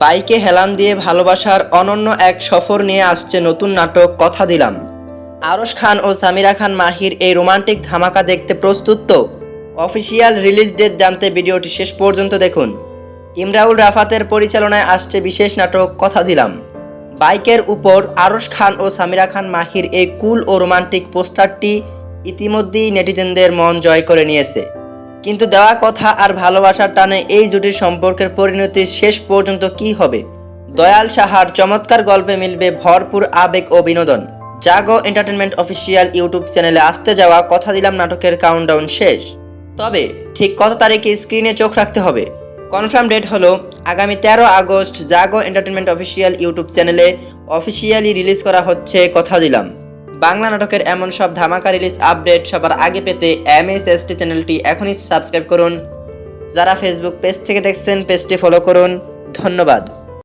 বাইকে হেলান দিয়ে ভালোবাসার অনন্য এক সফর নিয়ে আসছে নতুন নাটক কথা দিলাম। আরশ খান ও সামিরা খান মাহির এই রোমান্টিক ধামাকা দেখতে প্রস্তুত তো? অফিসিয়াল রিলিজ ডেট জানতে ভিডিওটি শেষ পর্যন্ত দেখুন। ইমরাউল রাফাতের পরিচালনায় আসছে বিশেষ নাটক কথা দিলাম। বাইকের উপর আরশ খান ও সামিরা খান মাহির এই কুল ও রোমান্টিক পোস্টারটি ইতিমধ্যেই নেটিজেনদের মন জয় করে নিয়েছে। কিন্তু দেওয়া কথা আর ভালোবাসার টানে এই জুটির সম্পর্কের পরিণতি শেষ পর্যন্ত কি হবে? দয়াল সাহার চমৎকার গল্পে মিলবে ভরপুর আবেগ ও বিনোদন। জাগো এন্টারটেইনমেন্ট অফিসিয়াল ইউটিউব চ্যানেলে আসতে যাওয়া কথা দিলাম নাটকের কাউন্টডাউন শেষ। তবে ঠিক কত তারিখে স্ক্রিনে চোখ রাখতে হবে? কনফার্ম ডেট হলো আগামী 13 আগস্ট জাগো এন্টারটেইনমেন্ট অফিসিয়াল ইউটিউব চ্যানেলে অফিসিয়ালি রিলিজ করা হচ্ছে কথা দিলাম। বাংলা নাটকের এমন সব ধামাকা রিলিজ আপডেট সবার আগে পেতে MSST চ্যানেলটি এখনই সাবস্ক্রাইব করুন। যারা ফেসবুক পেজ থেকে দেখছেন পেজটি ফলো করুন। ধন্যবাদ।